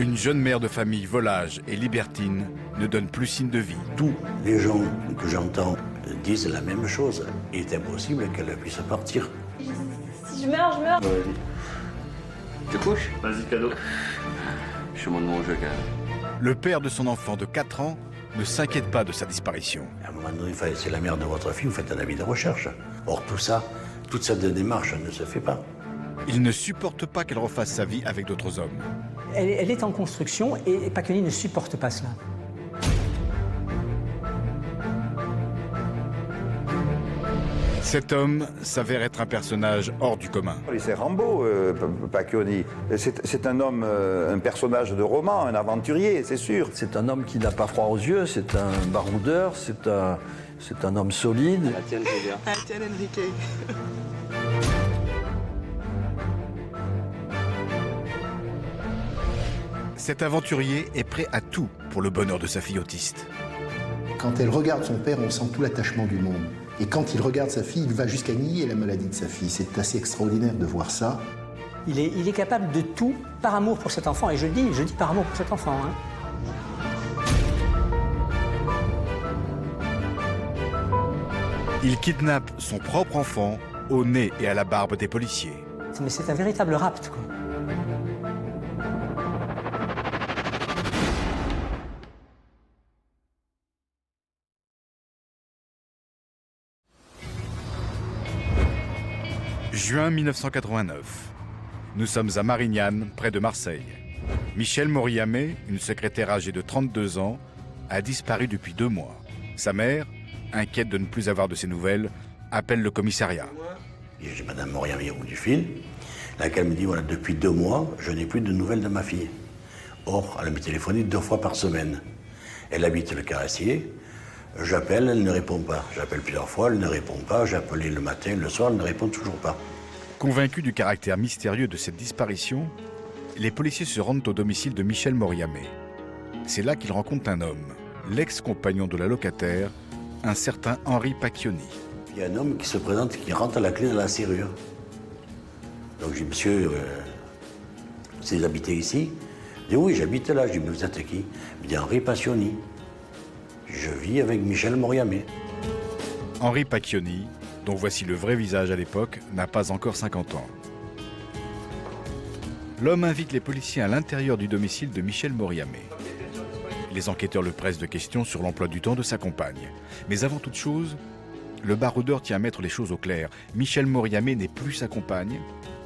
Une jeune mère de famille volage et libertine ne donne plus signe de vie. Tous les gens que j'entends disent la même chose. Il est impossible qu'elle puisse partir. Si je meurs, je meurs. Tu couches? Vas-y, cadeau. Je suis mon jeu, quand même. Le père de son enfant de 4 ans ne s'inquiète pas de sa disparition. À un moment donné, c'est la mère de votre fille, vous faites un avis de recherche. Or, tout ça, toute cette démarche ne se fait pas. Il ne supporte pas qu'elle refasse sa vie avec d'autres hommes. Elle est en construction et Pacchioni ne supporte pas cela. Cet homme s'avère être un personnage hors du commun. C'est Rambo, Pacchioni. C'est un homme, un personnage de roman, un aventurier, c'est sûr. C'est un homme qui n'a pas froid aux yeux, c'est un baroudeur, c'est un homme solide. La tienne, Julia. La tienne, Enrique. Cet aventurier est prêt à tout pour le bonheur de sa fille autiste. Quand elle regarde son père, on sent tout l'attachement du monde. Et quand il regarde sa fille, il va jusqu'à nier la maladie de sa fille. C'est assez extraordinaire de voir ça. Il est capable de tout par amour pour cet enfant. Et je dis par amour pour cet enfant. Hein. Il kidnappe son propre enfant au nez et à la barbe des policiers. Mais c'est un véritable rapt, quoi. Juin 1989. Nous sommes à Marignane, près de Marseille. Michel Moriamé, une secrétaire âgée de 32 ans, a disparu depuis 2 mois. Sa mère, inquiète de ne plus avoir de ses nouvelles, appelle le commissariat. J'ai Madame Moriamé au bout du fil, laquelle me dit, voilà, depuis 2 mois, je n'ai plus de nouvelles de ma fille. Or, elle me téléphoné 2 fois par semaine. Elle habite le Caressier. J'appelle, elle ne répond pas. J'appelle plusieurs fois, elle ne répond pas. J'ai appelé le matin, le soir, elle ne répond toujours pas. Convaincus du caractère mystérieux de cette disparition, les policiers se rendent au domicile de Michel Moriamé. C'est là qu'ils rencontrent un homme, l'ex-compagnon de la locataire, un certain Henri Pacchioni. Il y a un homme qui se présente, qui rentre la clé dans la serrure. Donc j'ai dit, monsieur, vous habitez ici? Je dis, oui, j'habite là. Je dis, mais vous êtes qui? Il me dit, Henri Pacchioni. Je vis avec Michel Moriamé. Henri Pacchioni, dont voici le vrai visage à l'époque, n'a pas encore 50 ans. L'homme invite les policiers à l'intérieur du domicile de Michel Moriamé. Les enquêteurs le pressent de questions sur l'emploi du temps de sa compagne. Mais avant toute chose, le baroudeur tient à mettre les choses au clair. Michel Moriamé n'est plus sa compagne,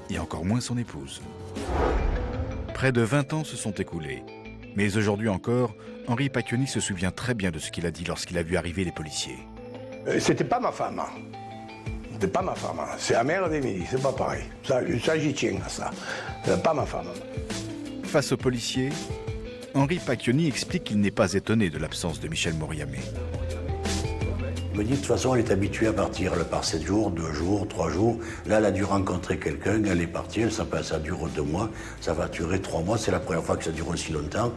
et encore moins son épouse. Près de 20 ans se sont écoulés. Mais aujourd'hui encore, Henri Pacchioni se souvient très bien de ce qu'il a dit lorsqu'il a vu arriver les policiers. C'était pas ma femme. C'était pas ma femme. C'est la mère d'Émilie, c'est pas pareil. Ça j'y tiens à ça. Pas ma femme. Face aux policiers, Henri Pacchioni explique qu'il n'est pas étonné de l'absence de Michel Moriamé. Il me dit, de toute façon, elle est habituée à partir. Elle part 7 jours, 2 jours, 3 jours. Là, elle a dû rencontrer quelqu'un, elle est partie, ça dure 2 mois, ça va durer 3 mois. C'est la première fois que ça dure aussi longtemps.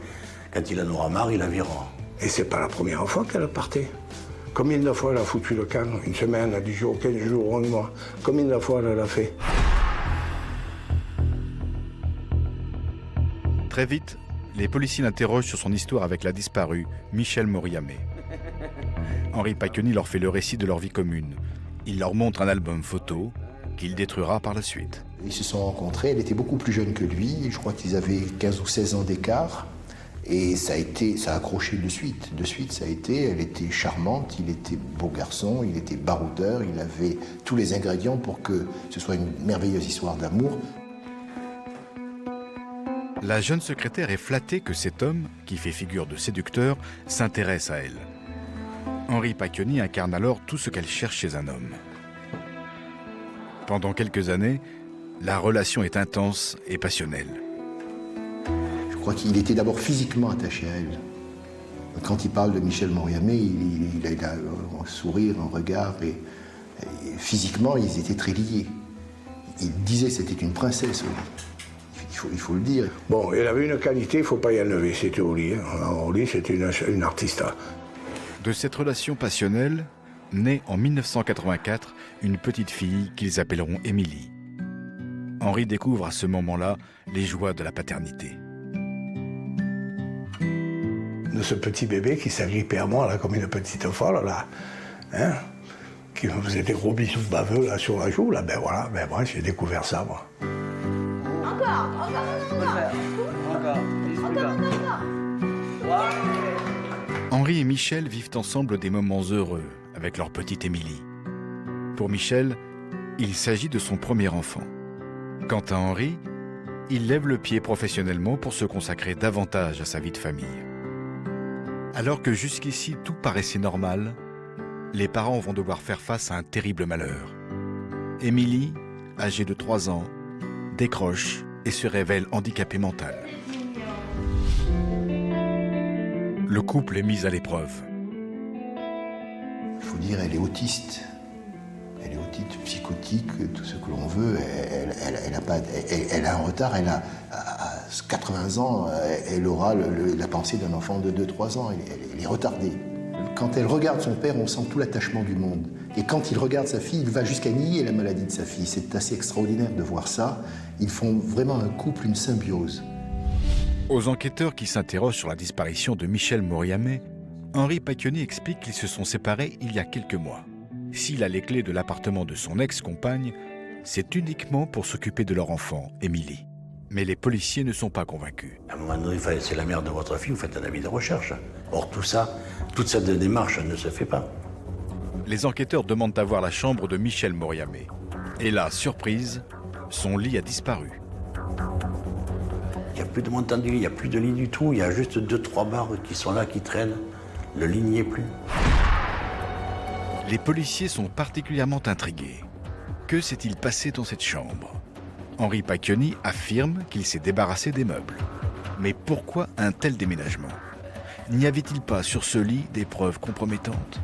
Quand il en aura marre, il la virera. Et c'est pas la première fois qu'elle partait. Combien de fois elle a foutu le camp? 1 semaine, 10 jours, 15 jours, 1 mois. Combien de fois elle l'a fait? Très vite, les policiers l'interrogent sur son histoire avec la disparue, Michel Moriamé. Henri Pacchioni leur fait le récit de leur vie commune. Il leur montre un album photo qu'il détruira par la suite. Ils se sont rencontrés, elle était beaucoup plus jeune que lui, je crois qu'ils avaient 15 ou 16 ans d'écart. Et ça a accroché de suite. De suite, ça a été, elle était charmante, il était beau garçon, il était baroudeur, il avait tous les ingrédients pour que ce soit une merveilleuse histoire d'amour. La jeune secrétaire est flattée que cet homme, qui fait figure de séducteur, s'intéresse à elle. Henri Pacchioni incarne alors tout ce qu'elle cherche chez un homme. Pendant quelques années, la relation est intense et passionnelle. Je crois qu'il était d'abord physiquement attaché à elle. Quand il parle de Michel Moriamé, il a un sourire, un regard, et physiquement, ils étaient très liés. Il disait que c'était une princesse, il faut le dire. Bon, elle avait une qualité, il ne faut pas y enlever, c'était au lit. Au lit, c'était une artiste. De cette relation passionnelle, naît en 1984 une petite fille qu'ils appelleront Émilie. Henri découvre à ce moment-là les joies de la paternité. de ce petit bébé qui s'agrippait à moi là, comme une petite folle, là. Hein, qui me faisait des gros bisous baveux là, sur la joue. Là. Ben voilà, ben moi j'ai découvert ça, moi. Henri et Michel vivent ensemble des moments heureux avec leur petite Émilie. Pour Michel, il s'agit de son premier enfant. Quant à Henri, il lève le pied professionnellement pour se consacrer davantage à sa vie de famille. Alors que jusqu'ici tout paraissait normal, les parents vont devoir faire face à un terrible malheur. Émilie, âgée de 3 ans, décroche et se révèle handicapée mentale. Le couple est mis à l'épreuve. Il faut dire, elle est autiste. Elle est autiste, psychotique, tout ce que l'on veut. Elle a un retard. Elle a, à 80 ans, elle aura la pensée d'un enfant de 2-3 ans. Elle est retardée. Quand elle regarde son père, on sent tout l'attachement du monde. Et quand il regarde sa fille, il va jusqu'à nier la maladie de sa fille. C'est assez extraordinaire de voir ça. Ils font vraiment un couple, une symbiose. Aux enquêteurs qui s'interrogent sur la disparition de Michel Moriamé, Henri Pacchioni explique qu'ils se sont séparés il y a quelques mois. S'il a les clés de l'appartement de son ex-compagne, c'est uniquement pour s'occuper de leur enfant, Émilie. Mais les policiers ne sont pas convaincus. À un moment donné, c'est la mère de votre fille, vous faites un avis de recherche. Or tout ça, toute cette démarche ne se fait pas. Les enquêteurs demandent à voir la chambre de Michel Moriamé. Et là, surprise, son lit a disparu. Il n'y a plus de montant du lit, il n'y a plus de lit du tout. Il y a juste 2-3 barres qui sont là, qui traînent. Le lit n'y est plus. Les policiers sont particulièrement intrigués. Que s'est-il passé dans cette chambre ? Henri Pacchioni affirme qu'il s'est débarrassé des meubles. Mais pourquoi un tel déménagement ? N'y avait-il pas sur ce lit des preuves compromettantes ?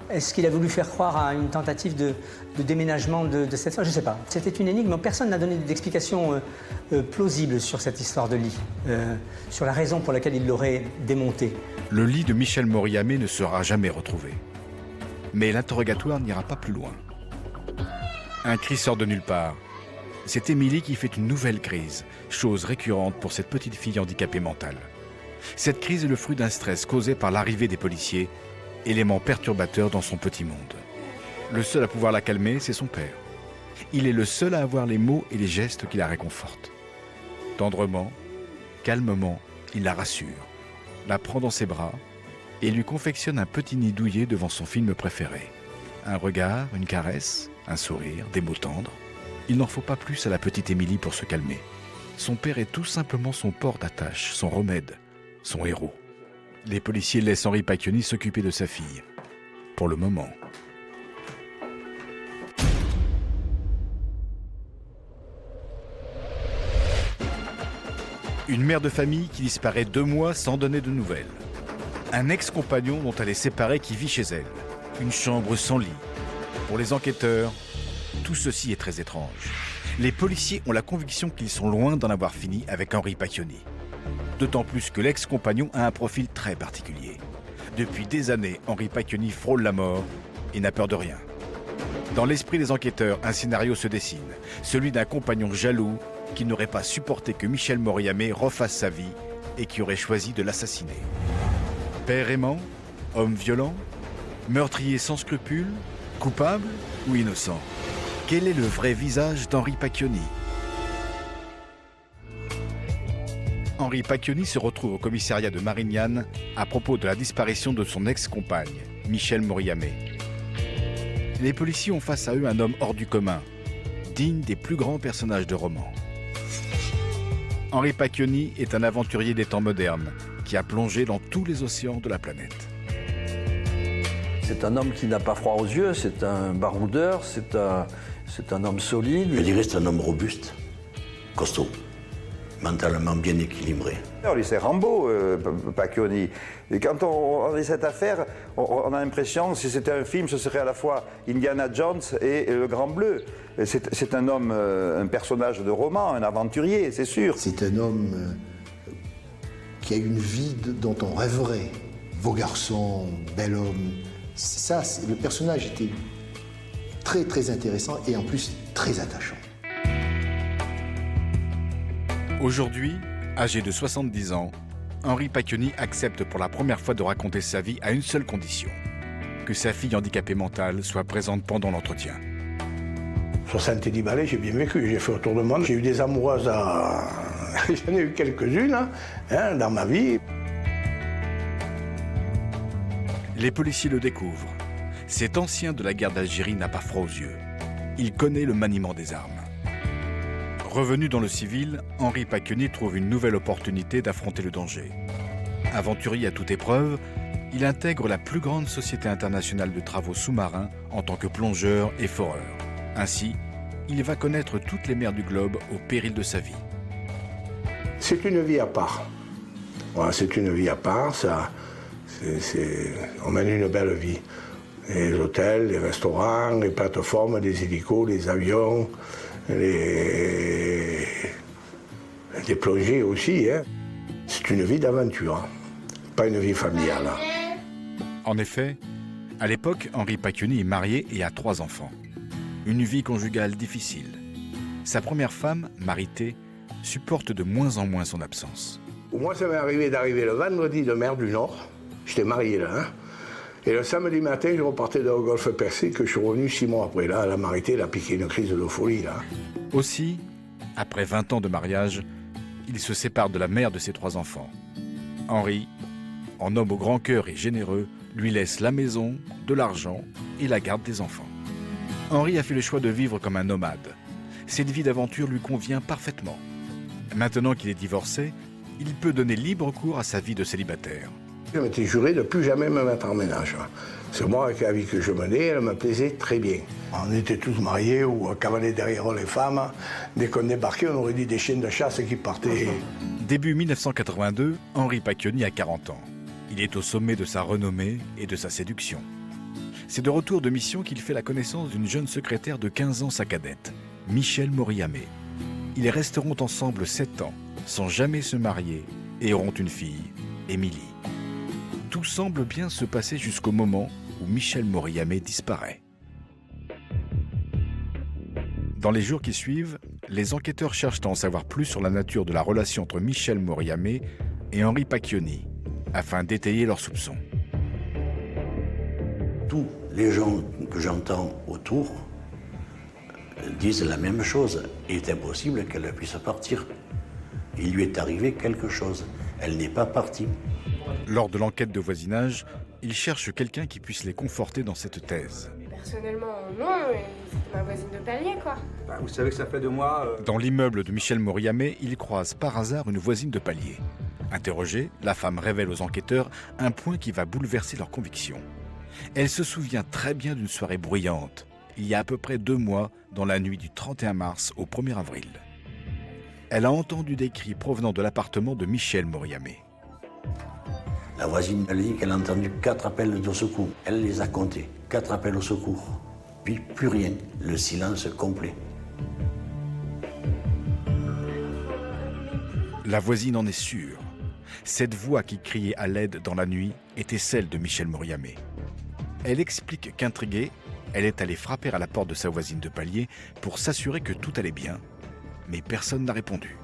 Est-ce qu'il a voulu faire croire à une tentative de déménagement de cette femme ? Je ne sais pas. C'était une énigme. Personne n'a donné d'explication plausible sur cette histoire de lit, sur la raison pour laquelle il l'aurait démonté. Le lit de Michel Moriamé ne sera jamais retrouvé. Mais l'interrogatoire n'ira pas plus loin. Un cri sort de nulle part. C'est Émilie qui fait une nouvelle crise, chose récurrente pour cette petite fille handicapée mentale. Cette crise est le fruit d'un stress causé par l'arrivée des policiers, élément perturbateur dans son petit monde. Le seul à pouvoir la calmer, c'est son père. Il est le seul à avoir les mots et les gestes qui la réconfortent. Tendrement, calmement, il la rassure, la prend dans ses bras et lui confectionne un petit nid douillet devant son film préféré. Un regard, une caresse, un sourire, des mots tendres. Il n'en faut pas plus à la petite Émilie pour se calmer. Son père est tout simplement son port d'attache, son remède, son héros. Les policiers laissent Henri Pacchioni s'occuper de sa fille. Pour le moment. Une mère de famille qui disparaît 2 mois sans donner de nouvelles. Un ex-compagnon dont elle est séparée qui vit chez elle. Une chambre sans lit. Pour les enquêteurs, tout ceci est très étrange. Les policiers ont la conviction qu'ils sont loin d'en avoir fini avec Henri Pacchioni. D'autant plus que l'ex-compagnon a un profil très particulier. Depuis des années, Henri Pacchioni frôle la mort et n'a peur de rien. Dans l'esprit des enquêteurs, un scénario se dessine, celui d'un compagnon jaloux qui n'aurait pas supporté que Michel Moriamé refasse sa vie et qui aurait choisi de l'assassiner. Père aimant, homme violent, meurtrier sans scrupules, coupable ou innocent ? Quel est le vrai visage d'Henri Pacchioni ? Henri Pacchioni se retrouve au commissariat de Marignane à propos de la disparition de son ex-compagne, Michel Moriamé. Les policiers ont face à eux un homme hors du commun, digne des plus grands personnages de romans. Henri Pacchioni est un aventurier des temps modernes qui a plongé dans tous les océans de la planète. C'est un homme qui n'a pas froid aux yeux, c'est un baroudeur, c'est un homme solide. Je dirais que c'est un homme robuste, costaud, mentalement bien équilibré. Lui, c'est Rambo, Pacchioni. Et quand on dit cette affaire, on a l'impression que si c'était un film, ce serait à la fois Indiana Jones et Le Grand Bleu. C'est un homme, un personnage de roman, un aventurier, c'est sûr. C'est un homme qui a une vie dont on rêverait. Beau garçon, bel homme. Ça, le personnage était très très intéressant et en plus très attachant. Aujourd'hui, âgé de 70 ans, Henri Pacchioni accepte pour la première fois de raconter sa vie à une seule condition, que sa fille handicapée mentale soit présente pendant l'entretien. 70 balais, j'ai bien vécu, j'ai fait autour du monde, j'ai eu des amoureuses à... J'en ai eu quelques-unes dans ma vie. Les policiers le découvrent. Cet ancien de la guerre d'Algérie n'a pas froid aux yeux. Il connaît le maniement des armes. Revenu dans le civil, Henri Pacchioni trouve une nouvelle opportunité d'affronter le danger. Aventurier à toute épreuve, il intègre la plus grande société internationale de travaux sous-marins en tant que plongeur et foreur. Ainsi, il va connaître toutes les mers du globe au péril de sa vie. C'est une vie à part. Voilà, c'est une vie à part, ça. On mène une belle vie. Les hôtels, les restaurants, les plateformes, les hélicos, les avions, les plongées aussi. C'est une vie d'aventure, pas une vie familiale. En effet, à l'époque, Henri Pacchioni est marié et a 3 enfants. Une vie conjugale difficile. Sa première femme, Marité, supporte de moins en moins son absence. Moi, ça m'est arrivé d'arriver le vendredi de mer du Nord. J'étais marié là. Et le samedi matin, je repartais de Golfe Persique, je suis revenu 6 mois après. Là, la Marité, elle a piqué une crise de folie. Là. Aussi, après 20 ans de mariage, il se sépare de la mère de ses 3 enfants. Henri, en homme au grand cœur et généreux, lui laisse la maison, de l'argent et la garde des enfants. Henri a fait le choix de vivre comme un nomade. Cette vie d'aventure lui convient parfaitement. Maintenant qu'il est divorcé, il peut donner libre cours à sa vie de célibataire. Je m'étais juré de plus jamais me mettre en ménage. C'est moi, avec la vie que je menais, elle me plaisait très bien. On était tous mariés ou cavalés derrière les femmes. Dès qu'on débarquait, on aurait dit des chiens de chasse qui partaient. Début 1982, Henri Pacchioni a 40 ans. Il est au sommet de sa renommée et de sa séduction. C'est de retour de mission qu'il fait la connaissance d'une jeune secrétaire de 15 ans, sa cadette, Michèle Moriamé. Ils resteront ensemble 7 ans, sans jamais se marier, et auront une fille, Émilie. Tout semble bien se passer jusqu'au moment où Michèle Moriamé disparaît. Dans les jours qui suivent, les enquêteurs cherchent à en savoir plus sur la nature de la relation entre Michèle Moriamé et Henri Pacchioni, afin d'étayer leurs soupçons. Tous les gens que j'entends autour disent la même chose. Il est impossible qu'elle puisse partir. Il lui est arrivé quelque chose. Elle n'est pas partie. Lors de l'enquête de voisinage, ils cherchent quelqu'un qui puisse les conforter dans cette thèse. Personnellement, non, c'était ma voisine de palier, quoi. Vous savez que ça fait 2 mois... Dans l'immeuble de Michèle Moriamé, ils croisent par hasard une voisine de palier. Interrogée, la femme révèle aux enquêteurs un point qui va bouleverser leurs convictions. Elle se souvient très bien d'une soirée bruyante, il y a à peu près 2 mois, dans la nuit du 31 mars au 1er avril. Elle a entendu des cris provenant de l'appartement de Michèle Moriamé. La voisine, elle dit qu'elle a entendu 4 appels de secours. Elle les a comptés. 4 appels au secours. Puis plus rien. Le silence complet. La voisine en est sûre. Cette voix qui criait à l'aide dans la nuit était celle de Michèle Moriamé. Elle explique qu'intriguée, elle est allée frapper à la porte de sa voisine de palier pour s'assurer que tout allait bien, mais personne n'a répondu.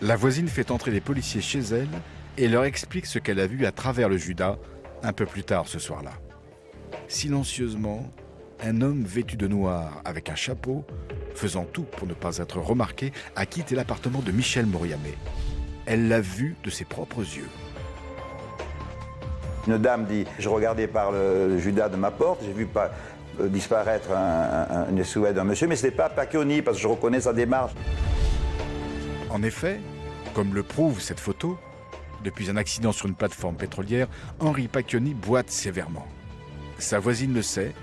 La voisine fait entrer les policiers chez elle et leur explique ce qu'elle a vu à travers le Judas un peu plus tard ce soir-là. Silencieusement, un homme vêtu de noir avec un chapeau, faisant tout pour ne pas être remarqué, a quitté l'appartement de Michèle Moriamé. Elle l'a vu de ses propres yeux. Une dame dit, je regardais par le Judas de ma porte, j'ai vu disparaître une silhouette d'un monsieur, mais ce n'était pas Pacchioni, parce que je reconnais sa démarche. En effet, comme le prouve cette photo, depuis un accident sur une plateforme pétrolière, Henri Pacchioni boite sévèrement. Sa voisine le sait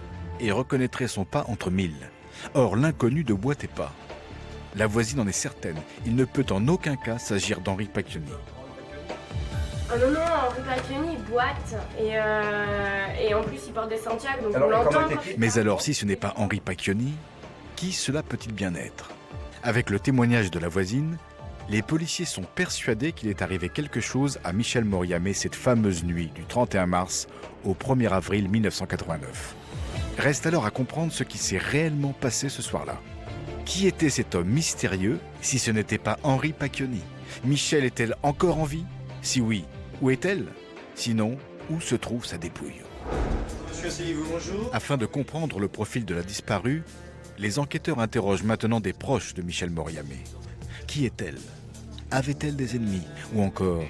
et reconnaîtrait son pas entre 1000. Or, l'inconnu ne boitait pas. La voisine en est certaine, il ne peut en aucun cas s'agir d'Henri Pacchioni. Ah non, Henri Pacchioni boite et en plus il porte des Santiago, donc on l'entend. Mais alors, si ce n'est pas Henri Pacchioni, qui cela peut-il bien être? Avec le témoignage de la voisine, les policiers sont persuadés qu'il est arrivé quelque chose à Michèle Moriamé cette fameuse nuit du 31 mars au 1er avril 1989. Reste alors à comprendre ce qui s'est réellement passé ce soir-là. Qui était cet homme mystérieux si ce n'était pas Henri Pacchioni? Michel est-elle encore en vie? Si oui, où est-elle? Sinon, où se trouve sa dépouille? Monsieur, asseyez-vous, bonjour. Afin de comprendre le profil de la disparue, les enquêteurs interrogent maintenant des proches de Michel Moriamé. Qui est-elle? Avait-elle des ennemis? Ou encore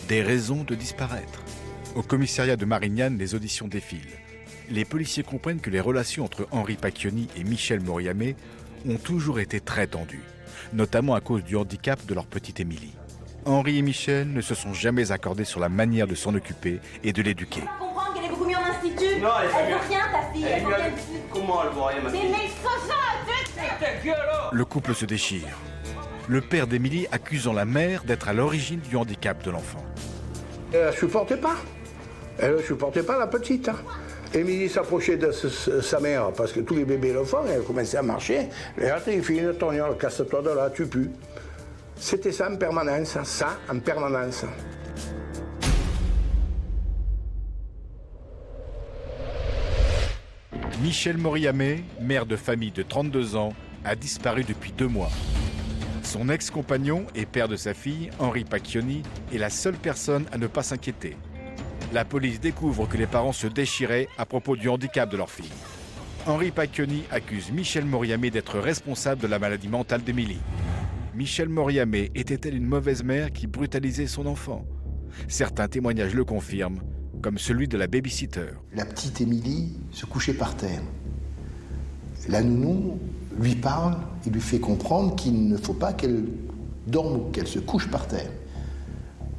des raisons de disparaître? Au commissariat de Marignane, les auditions défilent. Les policiers comprennent que les relations entre Henri Pacchioni et Michel Moriamé ont toujours été très tendues, notamment à cause du handicap de leur petite Émilie. Henri et Michel ne se sont jamais accordés sur la manière de s'en occuper et de l'éduquer. Comprendre qu'elle est beaucoup mieux en institut. Non, elle veut rien, ta fille. Elle veut rien. Comment elle voit rien, ma fille? Mais Ta gueule alors! Le couple se déchire. Le père d'Émilie accusant la mère d'être à l'origine du handicap de l'enfant. Elle ne supportait pas. Elle ne supportait pas la petite. Hein. Émilie s'approchait de sa mère parce que tous les bébés le font. Elle commençait à marcher. Et là, il fait une tournure, casse-toi de là, tu pues. C'était ça en permanence, ça en permanence. Michel Moriamé, mère de famille de 32 ans, a disparu depuis 2 mois. Son ex-compagnon et père de sa fille, Henri Pacchioni, est la seule personne à ne pas s'inquiéter. La police découvre que les parents se déchiraient à propos du handicap de leur fille. Henri Pacchioni accuse Michel Moriamé d'être responsable de la maladie mentale d'Émilie. Michel Moriamé était-elle une mauvaise mère qui brutalisait son enfant? Certains témoignages le confirment, comme celui de la baby-sitter. La petite Émilie se couchait par terre. La nounou lui parle et lui fait comprendre qu'il ne faut pas qu'elle dorme ou qu'elle se couche par terre.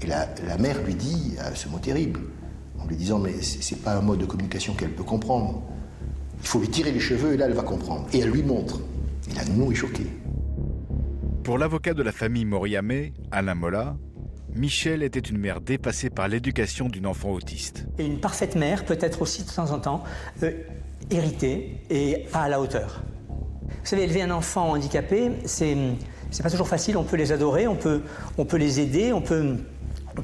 Et la mère lui dit ce mot terrible, en lui disant « mais c'est pas un mode de communication qu'elle peut comprendre. Il faut lui tirer les cheveux et là elle va comprendre. » Et elle lui montre. Et la nounou est choquée. Pour l'avocat de la famille Moriamé, Alain Mola, Michel était une mère dépassée par l'éducation d'une enfant autiste. Et une parfaite mère peut être aussi de temps en temps héritée et pas à la hauteur. Vous savez, élever un enfant handicapé, c'est pas toujours facile. On peut les adorer, on peut les aider, on peut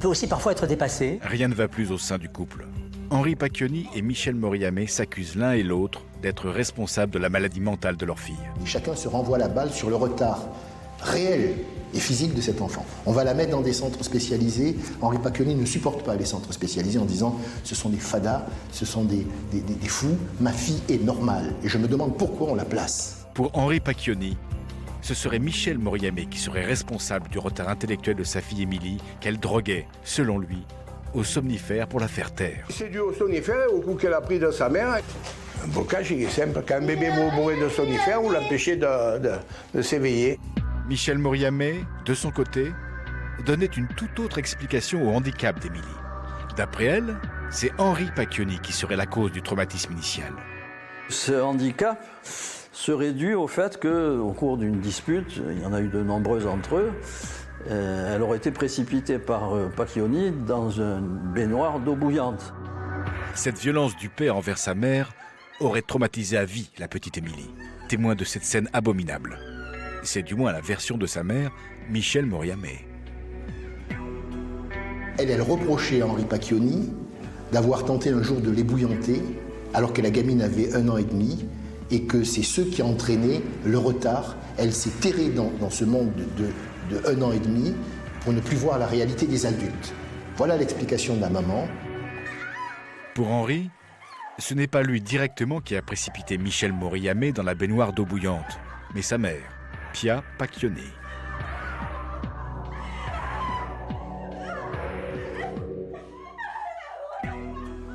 aussi parfois être dépassé. Rien ne va plus au sein du couple. Henri Pacchioni et Michel Moriamé s'accusent l'un et l'autre d'être responsables de la maladie mentale de leur fille. Et chacun se renvoie la balle sur le retard réel et physique de cet enfant. On va la mettre dans des centres spécialisés. Henri Pacchioni ne supporte pas les centres spécialisés en disant « ce sont des fadas, ce sont des fous, ma fille est normale ». Et je me demande pourquoi on la place. Pour Henri Pacchioni, ce serait Michel Moriamé qui serait responsable du retard intellectuel de sa fille Émilie, qu'elle droguait, selon lui, au somnifère pour la faire taire. C'est dû au somnifère, au coup qu'elle a pris de sa mère. Un bocage, il est simple. Quand un bébé bourré de somnifère, vous l'empêchez de s'éveiller. Michel Moriamé, de son côté, donnait une toute autre explication au handicap d'Émilie. D'après elle, c'est Henri Pacchioni qui serait la cause du traumatisme initial. Ce handicap serait dû au fait qu'au cours d'une dispute, il y en a eu de nombreuses entre eux, elle aurait été précipitée par Pacchioni dans une baignoire d'eau bouillante. Cette violence du père envers sa mère aurait traumatisé à vie la petite Émilie, témoin de cette scène abominable. C'est du moins la version de sa mère, Michel Moriamé. Elle reprochait à Henri Pacchioni d'avoir tenté un jour de l'ébouillanter alors que la gamine avait 1 an et demi et que c'est ce qui a entraîné le retard. Elle s'est terrée dans ce monde de 1 an et demi pour ne plus voir la réalité des adultes. Voilà l'explication de la maman. Pour Henri, ce n'est pas lui directement qui a précipité Michel Moriamé dans la baignoire d'eau bouillante, mais sa mère, Pia Pacchioni.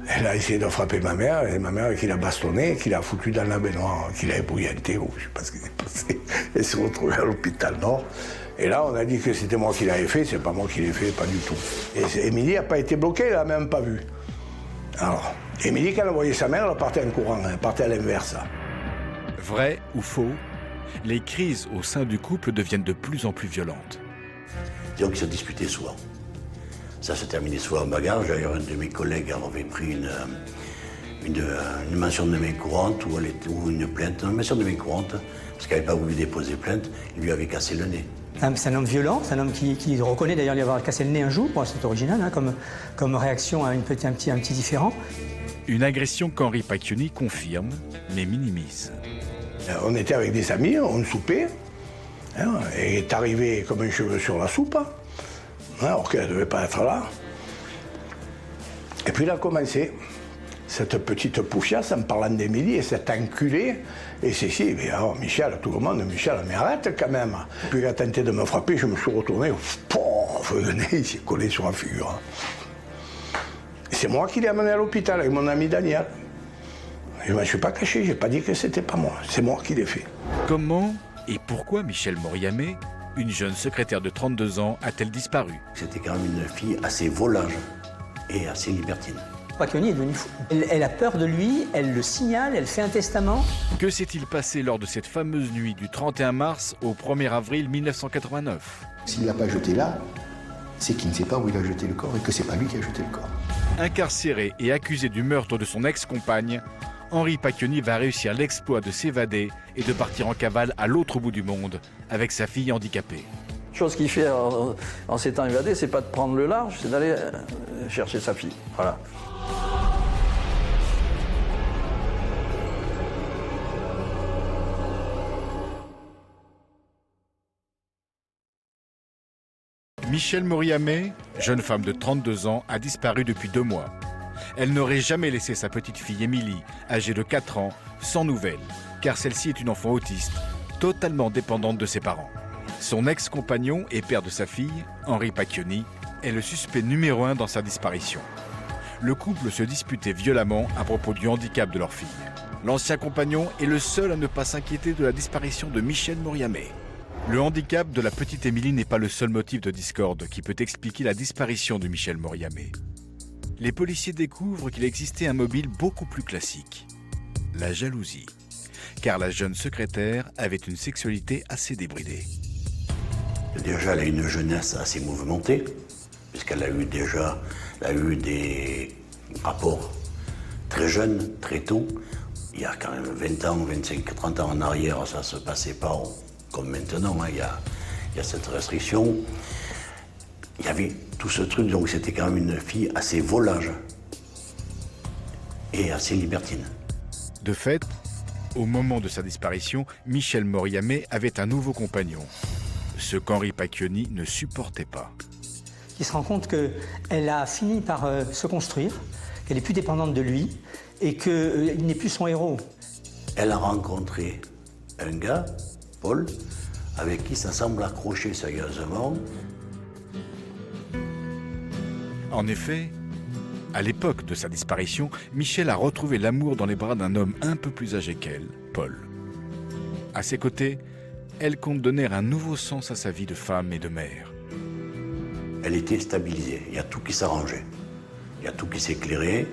Elle a essayé de frapper ma mère, et ma mère qui l'a bastonné, qui l'a foutu dans la baignoire, qui l'a ébouillanté, ou je ne sais pas ce qui s'est passé. Elle s'est retrouvée à l'hôpital Nord. Et là, on a dit que c'était moi qui l'avais fait, c'est pas moi qui l'ai fait, pas du tout. Et Émilie n'a pas été bloquée, elle l'a même pas vu. Alors, Émilie, quand elle voyait sa mère, elle partait en courant, elle partait à l'inverse. Vrai ou faux, les crises au sein du couple deviennent de plus en plus violentes. Disons qu'ils se disputaient souvent. Ça se terminait souvent en bagarre. D'ailleurs, un de mes collègues avait pris une mention de main courante ou une plainte, une mention de main courante, parce qu'il n'avait pas voulu déposer plainte, il lui avait cassé le nez. C'est un homme violent, c'est un homme qui reconnaît d'ailleurs lui avoir cassé le nez un jour. Bon, c'est original hein, comme réaction à un petit différend. Une agression qu'Henri Pacchioni confirme, mais minimise. On était avec des amis, on soupait, hein, et est arrivé comme un cheveu sur la soupe. alors qu'elle ne devait pas être là. Et puis il a commencé, cette petite poufiasse en parlant d'Émilie et cet enculé. Et Cécile, mais alors Michel, tout le monde, Michel, mais arrête quand même. Puis il a tenté de me frapper, je me suis retourné, pof, le nez, il s'est collé sur la figure. Et c'est moi qui l'ai amené à l'hôpital avec mon ami Daniel. Je ne me suis pas caché, je n'ai pas dit que c'était pas moi, c'est moi qui l'ai fait. Comment et pourquoi Michel Moriamé, une jeune secrétaire de 32 ans, a-t-elle disparu? C'était quand même une fille assez volage et assez libertine. Pacchioni est devenu fou. Elle a peur de lui, elle le signale, elle fait un testament. Que s'est-il passé lors de cette fameuse nuit du 31 mars au 1er avril 1989? S'il ne l'a pas jeté là, c'est qu'il ne sait pas où il a jeté le corps et que c'est pas lui qui a jeté le corps. Incarcéré et accusé du meurtre de son ex-compagne, Henri Pacchioni va réussir l'exploit de s'évader et de partir en cavale à l'autre bout du monde avec sa fille handicapée. Chose qu'il fait en s'étant évadé, c'est pas de prendre le large, c'est d'aller chercher sa fille. Voilà. Michel Moriamé, jeune femme de 32 ans, a disparu depuis 2 mois. Elle n'aurait jamais laissé sa petite fille Émilie, âgée de 4 ans, sans nouvelles, car celle-ci est une enfant autiste, totalement dépendante de ses parents. Son ex-compagnon et père de sa fille, Henri Pacchioni, est le suspect numéro 1 dans sa disparition. Le couple se disputait violemment à propos du handicap de leur fille. L'ancien compagnon est le seul à ne pas s'inquiéter de la disparition de Michel Moriamé. Le handicap de la petite Émilie n'est pas le seul motif de discorde qui peut expliquer la disparition de Michel Moriamé. Les policiers découvrent qu'il existait un mobile beaucoup plus classique, la jalousie, car la jeune secrétaire avait une sexualité assez débridée. Déjà, elle a une jeunesse assez mouvementée, puisqu'elle a eu des rapports très jeunes, très tôt. Il y a quand même 20 ans, 25, 30 ans en arrière, ça ne se passait pas comme maintenant, hein. Il y a cette restriction. Il y avait tout ce truc, donc c'était quand même une fille assez volage et assez libertine. De fait, au moment de sa disparition, Michel Moriamé avait un nouveau compagnon, ce qu'Henri Pacchioni ne supportait pas. Il se rend compte qu'elle a fini par se construire, qu'elle n'est plus dépendante de lui et qu'il n'est plus son héros. Elle a rencontré un gars, Paul, avec qui ça semble accrocher sérieusement. En effet, à l'époque de sa disparition, Michel a retrouvé l'amour dans les bras d'un homme un peu plus âgé qu'elle, Paul. À ses côtés, elle compte donner un nouveau sens à sa vie de femme et de mère. Elle était stabilisée, il y a tout qui s'arrangeait, il y a tout qui s'éclairait.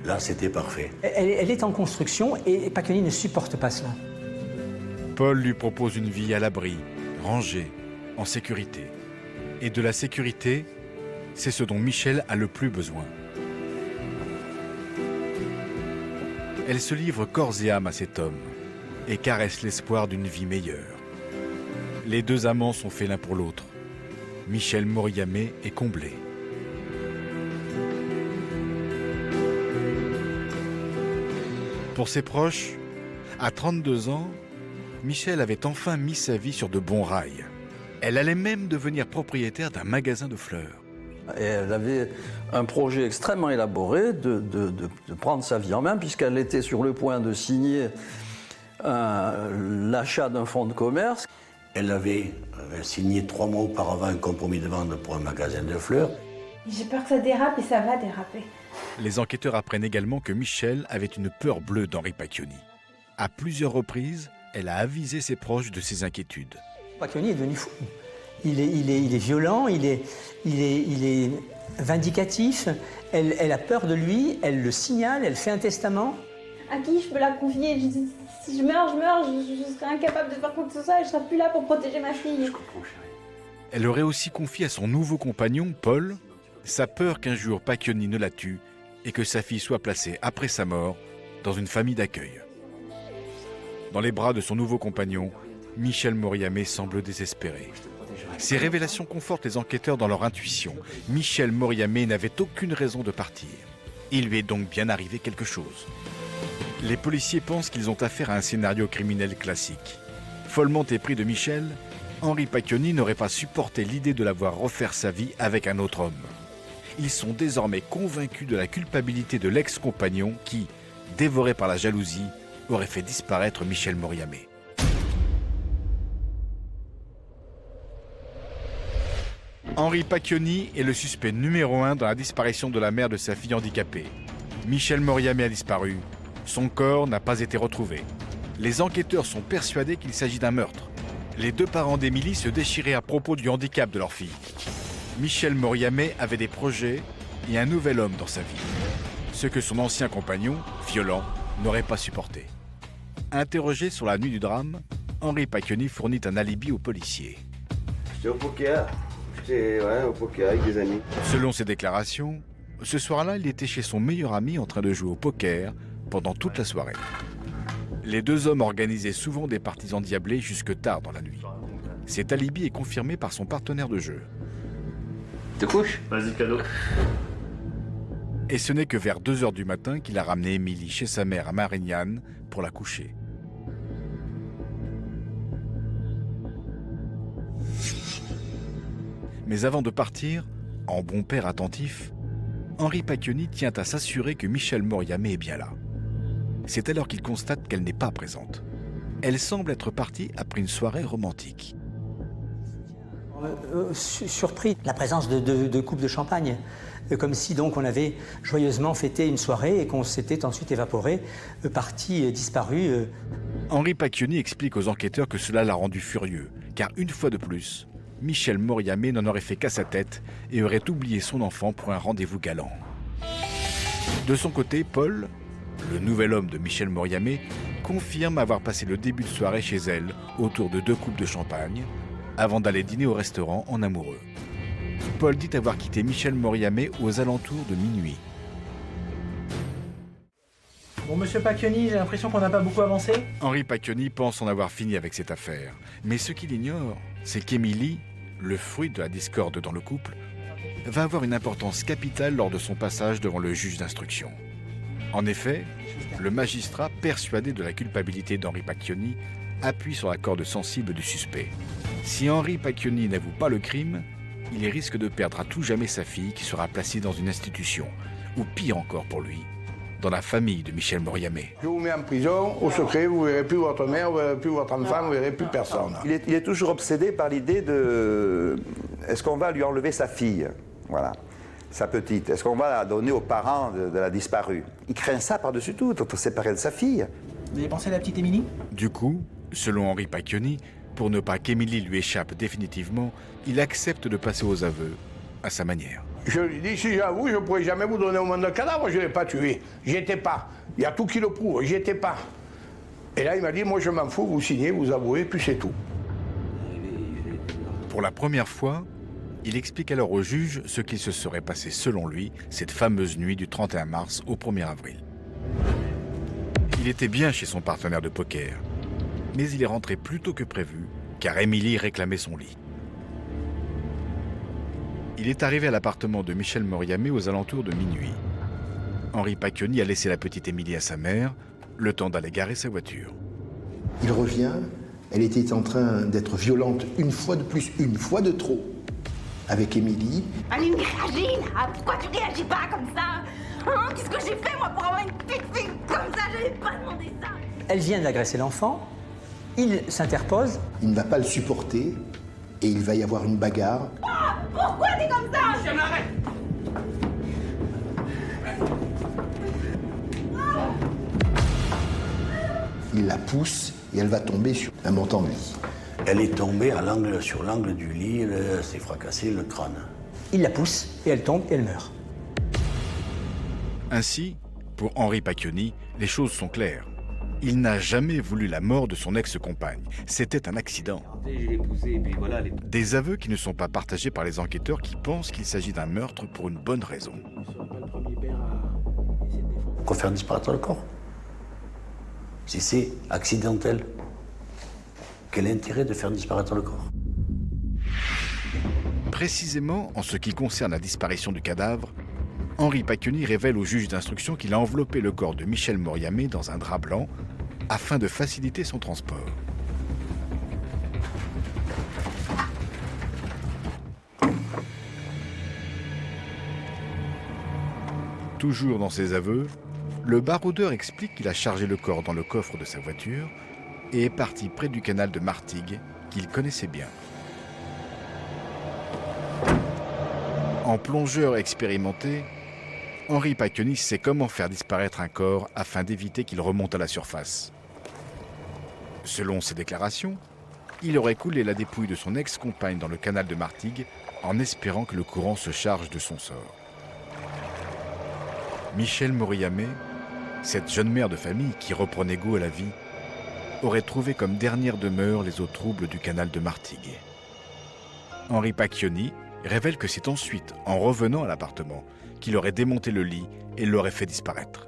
Là, c'était parfait. Elle est en construction et Pacchioni ne supporte pas cela. Paul lui propose une vie à l'abri, rangée, en sécurité. Et de la sécurité, c'est ce dont Michel a le plus besoin. Elle se livre corps et âme à cet homme et caresse l'espoir d'une vie meilleure. Les deux amants sont faits l'un pour l'autre. Michel Moriamé est comblé. Pour ses proches, à 32 ans, Michel avait enfin mis sa vie sur de bons rails. Elle allait même devenir propriétaire d'un magasin de fleurs. Et elle avait un projet extrêmement élaboré de prendre sa vie en main, puisqu'elle était sur le point de signer l'achat d'un fonds de commerce. Elle avait signé 3 mois auparavant un compromis de vente pour un magasin de fleurs. J'ai peur que ça dérape et ça va déraper. Les enquêteurs apprennent également que Michel avait une peur bleue d'Henri Pacchioni. À plusieurs reprises, elle a avisé ses proches de ses inquiétudes. Pacchioni est devenu fou. Il est violent, il est vindicatif, elle a peur de lui, elle le signale, elle fait un testament. À qui je peux la confier? Si je meurs, je serai incapable de faire quoi que ce soit et je serai plus là pour protéger ma fille. Je comprends, chérie. Elle aurait aussi confié à son nouveau compagnon, Paul, sa peur qu'un jour Pacchioni ne la tue et que sa fille soit placée après sa mort dans une famille d'accueil. Dans les bras de son nouveau compagnon, Michel Moriamé semble désespéré. Ces révélations confortent les enquêteurs dans leur intuition. Michel Moriamé n'avait aucune raison de partir. Il lui est donc bien arrivé quelque chose. Les policiers pensent qu'ils ont affaire à un scénario criminel classique. Follement épris de Michel, Henri Pacchioni n'aurait pas supporté l'idée de la voir refaire sa vie avec un autre homme. Ils sont désormais convaincus de la culpabilité de l'ex-compagnon qui, dévoré par la jalousie, aurait fait disparaître Michel Moriamé. Henri Pacchioni est le suspect numéro 1 dans la disparition de la mère de sa fille handicapée. Michel Moriamé a disparu. Son corps n'a pas été retrouvé. Les enquêteurs sont persuadés qu'il s'agit d'un meurtre. Les deux parents d'Émilie se déchiraient à propos du handicap de leur fille. Michel Moriamé avait des projets et un nouvel homme dans sa vie. Ce que son ancien compagnon, violent, n'aurait pas supporté. Interrogé sur la nuit du drame, Henri Pacchioni fournit un alibi aux policiers. J'étais au poker. Au poker avec des amis. Selon ses déclarations, ce soir-là, il était chez son meilleur ami en train de jouer au poker pendant toute la soirée. Les deux hommes organisaient souvent des parties endiablées jusque tard dans la nuit. Cet alibi est confirmé par son partenaire de jeu. Te couches? Vas-y, cadeau. Et ce n'est que vers 2h du matin qu'il a ramené Émilie chez sa mère à Marignane pour la coucher. Mais avant de partir, en bon père attentif, Henri Pacchioni tient à s'assurer que Michel Moriamé est bien là. C'est alors qu'il constate qu'elle n'est pas présente. Elle semble être partie après une soirée romantique. Surpris, la présence de coupes de champagne, comme si donc on avait joyeusement fêté une soirée et qu'on s'était ensuite évaporé, parti, disparu. Henri Pacchioni explique aux enquêteurs que cela l'a rendu furieux, car une fois de plus, Michel Moriamé n'en aurait fait qu'à sa tête et aurait oublié son enfant pour un rendez-vous galant. De son côté, Paul, le nouvel homme de Michel Moriamé, confirme avoir passé le début de soirée chez elle autour de 2 coupes de champagne avant d'aller dîner au restaurant en amoureux. Paul dit avoir quitté Michel Moriamé aux alentours de minuit. Bon, monsieur Pacchioni, j'ai l'impression qu'on n'a pas beaucoup avancé. Henri Pacchioni pense en avoir fini avec cette affaire. Mais ce qu'il ignore, c'est qu'Émilie, le fruit de la discorde dans le couple, va avoir une importance capitale lors de son passage devant le juge d'instruction. En effet, le magistrat, persuadé de la culpabilité d'Henri Pacchioni, appuie sur la corde sensible du suspect. Si Henri Pacchioni n'avoue pas le crime, il risque de perdre à tout jamais sa fille qui sera placée dans une institution, ou pire encore pour lui, dans la famille de Michel Moriamé. Je vous mets en prison, au secret, vous ne verrez plus votre mère, vous ne verrez plus votre enfant, vous ne verrez plus personne. Il est toujours obsédé par l'idée de... Est-ce qu'on va lui enlever sa fille? Voilà. Sa petite. Est-ce qu'on va la donner aux parents de la disparue? Il craint ça par-dessus tout, d'être séparé de sa fille. Vous avez pensé à la petite Émilie? Du coup, selon Henri Pacchioni, pour ne pas qu'Émilie lui échappe définitivement, il accepte de passer aux aveux à sa manière. Je lui dis, si j'avoue, je ne pourrais jamais vous donner au monde de cadavre, je ne l'ai pas tué. J'y étais pas. Il y a tout qui le prouve, j'y étais pas. Et là, il m'a dit, moi je m'en fous, vous signez, vous avouez, puis c'est tout. Pour la première fois, il explique alors au juge ce qu'il se serait passé selon lui cette fameuse nuit du 31 mars au 1er avril. Il était bien chez son partenaire de poker, mais il est rentré plus tôt que prévu, car Émilie réclamait son lit. Il est arrivé à l'appartement de Michel Moriamé aux alentours de minuit. Henri Pacchioni a laissé la petite Émilie à sa mère, le temps d'aller garer sa voiture. Il revient, elle était en train d'être violente une fois de plus, une fois de trop, avec Émilie. Allez, mais réagis là! Pourquoi tu réagis pas comme ça? Hein? Qu'est-ce que j'ai fait moi pour avoir une petite fille comme ça? J'avais pas demandé ça! Elle vient d'agresser l'enfant, il s'interpose. Il ne va pas le supporter et il va y avoir une bagarre. Oh, pourquoi t'es comme ça? Michel, arrête! Il la pousse et elle va tomber sur un montant de lit. Elle est tombée sur l'angle du lit, elle s'est fracassée le crâne. Il la pousse et elle tombe et elle meurt. Ainsi, pour Henri Pacchioni, les choses sont claires. Il n'a jamais voulu la mort de son ex-compagne. C'était un accident. Des aveux qui ne sont pas partagés par les enquêteurs qui pensent qu'il s'agit d'un meurtre pour une bonne raison. Pourquoi faire disparaître le corps? Si c'est accidentel, quel intérêt de faire disparaître le corps? Précisément en ce qui concerne la disparition du cadavre, Henri Pacchioni révèle au juge d'instruction qu'il a enveloppé le corps de Michel Moriamé dans un drap blanc afin de faciliter son transport. Toujours dans ses aveux, le baroudeur explique qu'il a chargé le corps dans le coffre de sa voiture et est parti près du canal de Martigues, qu'il connaissait bien. En plongeur expérimenté, Henri Pacchioni sait comment faire disparaître un corps afin d'éviter qu'il remonte à la surface. Selon ses déclarations, il aurait coulé la dépouille de son ex-compagne dans le canal de Martigues en espérant que le courant se charge de son sort. Michel Moriamé, cette jeune mère de famille qui reprenait goût à la vie, aurait trouvé comme dernière demeure les eaux troubles du canal de Martigues. Henri Pacchioni révèle que c'est ensuite, en revenant à l'appartement, qu'il aurait démonté le lit et l'aurait fait disparaître.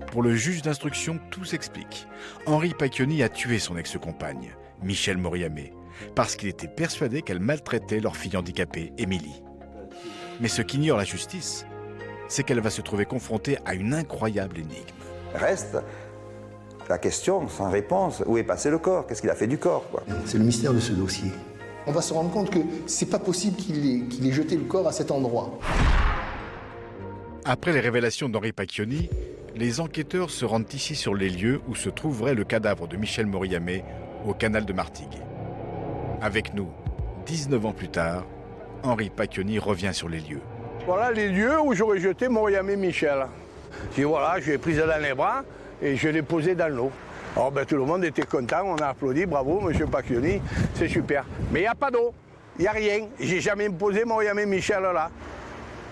Pour le juge d'instruction, tout s'explique. Henri Pacchioni a tué son ex-compagne, Michel Moriamé, parce qu'il était persuadé qu'elle maltraitait leur fille handicapée, Émilie. Mais ce qu'ignore la justice, c'est qu'elle va se trouver confrontée à une incroyable énigme. Reste la question sans réponse, où est passé le corps? Qu'est-ce qu'il a fait du corps, quoi? C'est le mystère de ce dossier. On va se rendre compte que c'est pas possible qu'il ait jeté le corps à cet endroit. Après les révélations d'Henri Pacchioni, les enquêteurs se rendent ici sur les lieux où se trouverait le cadavre de Michel Moriamé au canal de Martigues. Avec nous, 19 ans plus tard, Henri Pacchioni revient sur les lieux. Voilà les lieux où j'aurais jeté Moriamé Michel. Et voilà, je l'ai prise dans les bras et je l'ai posée dans l'eau. Alors tout le monde était content, on a applaudi, bravo monsieur Pacchioni, c'est super. Mais il n'y a pas d'eau, il n'y a rien. J'ai jamais posé Moriamé Michel là.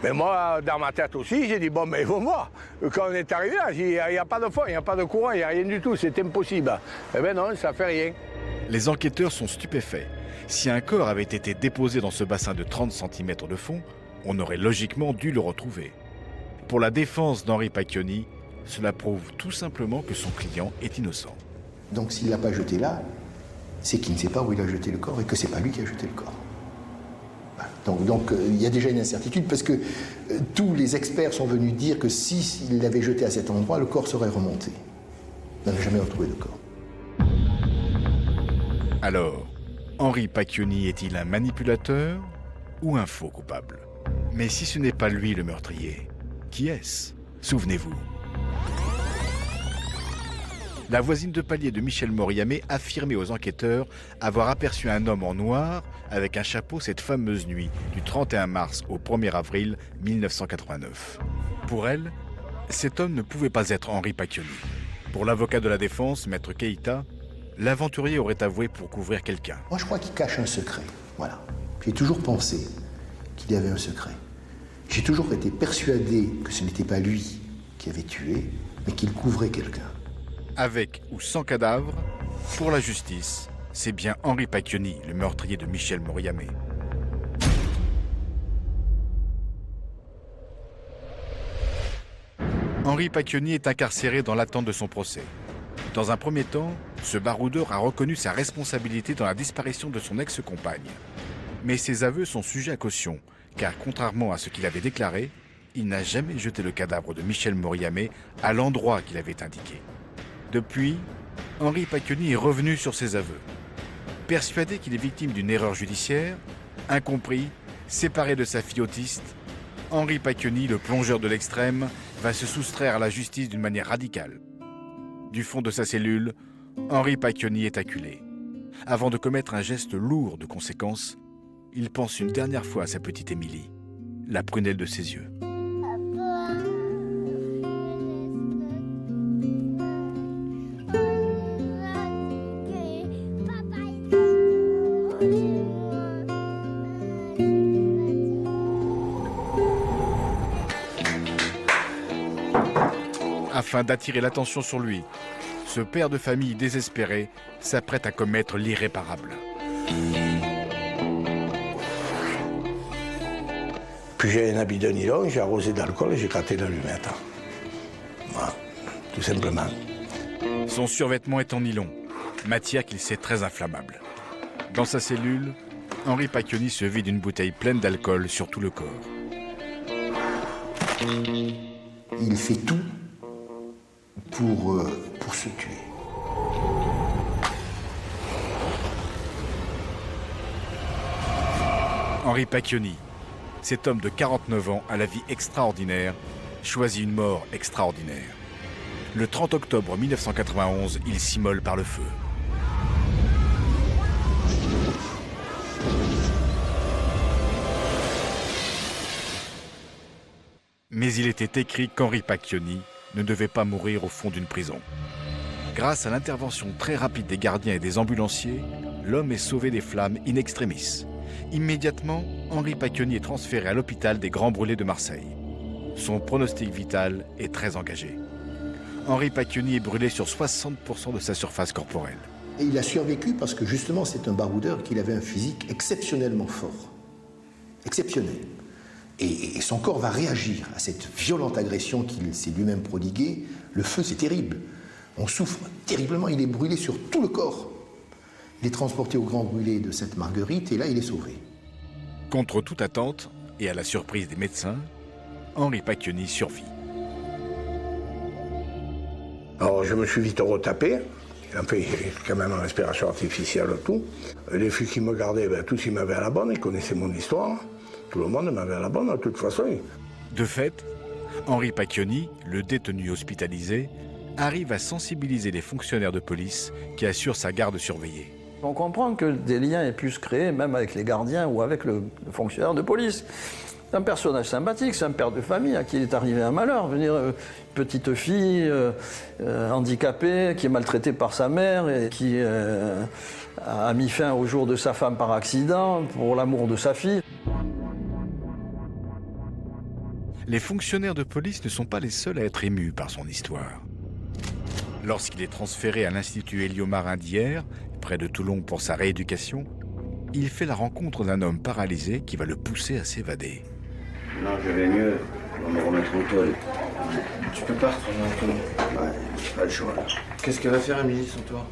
Mais moi, dans ma tête aussi, j'ai dit, bon, mais il faut voir. Quand on est arrivé là, il n'y a pas de fond, il n'y a pas de courant, il n'y a rien du tout, c'est impossible. Eh bien non, ça fait rien. Les enquêteurs sont stupéfaits. Si un corps avait été déposé dans ce bassin de 30 cm de fond, on aurait logiquement dû le retrouver. Pour la défense d'Henri Pacchioni, cela prouve tout simplement que son client est innocent. Donc s'il ne l'a pas jeté là, c'est qu'il ne sait pas où il a jeté le corps et que ce n'est pas lui qui a jeté le corps. Donc il y a déjà une incertitude parce que tous les experts sont venus dire que s'il l'avait jeté à cet endroit, le corps serait remonté. On n'a jamais retrouvé de corps. Alors, Henri Pacchioni est-il un manipulateur ou un faux coupable? Mais si ce n'est pas lui le meurtrier, qui est-ce? Souvenez-vous. La voisine de palier de Michel Moriamé affirmait aux enquêteurs avoir aperçu un homme en noir avec un chapeau cette fameuse nuit du 31 mars au 1er avril 1989. Pour elle, cet homme ne pouvait pas être Henri Pacchioni. Pour l'avocat de la défense, Maître Keïta, l'aventurier aurait avoué pour couvrir quelqu'un. Moi, je crois qu'il cache un secret. Voilà. J'ai toujours pensé qu'il y avait un secret. J'ai toujours été persuadé que ce n'était pas lui qui avait tué, mais qu'il couvrait quelqu'un. Avec ou sans cadavre, pour la justice, c'est bien Henri Pacchioni, le meurtrier de Michel Moriamé. Henri Pacchioni est incarcéré dans l'attente de son procès. Dans un premier temps, ce baroudeur a reconnu sa responsabilité dans la disparition de son ex-compagne. Mais ses aveux sont sujets à caution, car contrairement à ce qu'il avait déclaré, il n'a jamais jeté le cadavre de Michel Moriamé à l'endroit qu'il avait indiqué. Depuis, Henri Pacchioni est revenu sur ses aveux. Persuadé qu'il est victime d'une erreur judiciaire, incompris, séparé de sa fille autiste, Henri Pacchioni, le plongeur de l'extrême, va se soustraire à la justice d'une manière radicale. Du fond de sa cellule, Henri Pacchioni est acculé. Avant de commettre un geste lourd de conséquences, il pense une dernière fois à sa petite Émilie, la prunelle de ses yeux. Afin d'attirer l'attention sur lui, ce père de famille désespéré s'apprête à commettre l'irréparable. Puis j'ai un habit de nylon, j'ai arrosé d'alcool et j'ai gratté l'allumette. Voilà, tout simplement. Son survêtement est en nylon, matière qu'il sait très inflammable. Dans sa cellule, Henri Pacchioni se vide une bouteille pleine d'alcool sur tout le corps. Il fait tout pour se tuer. Henri Pacchioni, cet homme de 49 ans à la vie extraordinaire choisit une mort extraordinaire. Le 30 octobre 1991, il s'immole par le feu. Mais il était écrit qu'Henri Pacchioni ne devait pas mourir au fond d'une prison. Grâce à l'intervention très rapide des gardiens et des ambulanciers, l'homme est sauvé des flammes in extremis. Immédiatement, Henri Pacchioni est transféré à l'hôpital des Grands Brûlés de Marseille. Son pronostic vital est très engagé. Henri Pacchioni est brûlé sur 60% de sa surface corporelle. Et il a survécu parce que justement c'est un baroudeur qui avait un physique exceptionnellement fort. Exceptionnel. Et son corps va réagir à cette violente agression qu'il s'est lui-même prodiguée. Le feu, c'est terrible. On souffre terriblement, il est brûlé sur tout le corps. Il est transporté au Grand Brûlé de Sainte-Marguerite et là, il est sauvé. Contre toute attente, et à la surprise des médecins, Henri Pacchioni survit. Alors, je me suis vite retapé. Enfin, il y avait quand même une respiration artificielle, tout. Les filles qui me gardaient, tous ils m'avaient à la bonne, ils connaissaient mon histoire. Tout le monde m'avait à la bonne, de toute façon. De fait, Henri Pacchioni, le détenu hospitalisé, arrive à sensibiliser les fonctionnaires de police qui assurent sa garde surveillée. On comprend que des liens aient pu se créer, même avec les gardiens ou avec le fonctionnaire de police. C'est un personnage sympathique, c'est un père de famille à qui il est arrivé un malheur. Venir une petite fille handicapée, qui est maltraitée par sa mère et qui a mis fin au jour de sa femme par accident pour l'amour de sa fille. Les fonctionnaires de police ne sont pas les seuls à être émus par son histoire. Lorsqu'il est transféré à l'Institut Héliomarin d'Hyères, près de Toulon pour sa rééducation, il fait la rencontre d'un homme paralysé qui va le pousser à s'évader. Non, je vais mieux. On va me remettre en tôle. Tu peux pas retourner en tôle. Ouais, pas le choix. Qu'est-ce qu'elle va faire, Émilie, sans toi?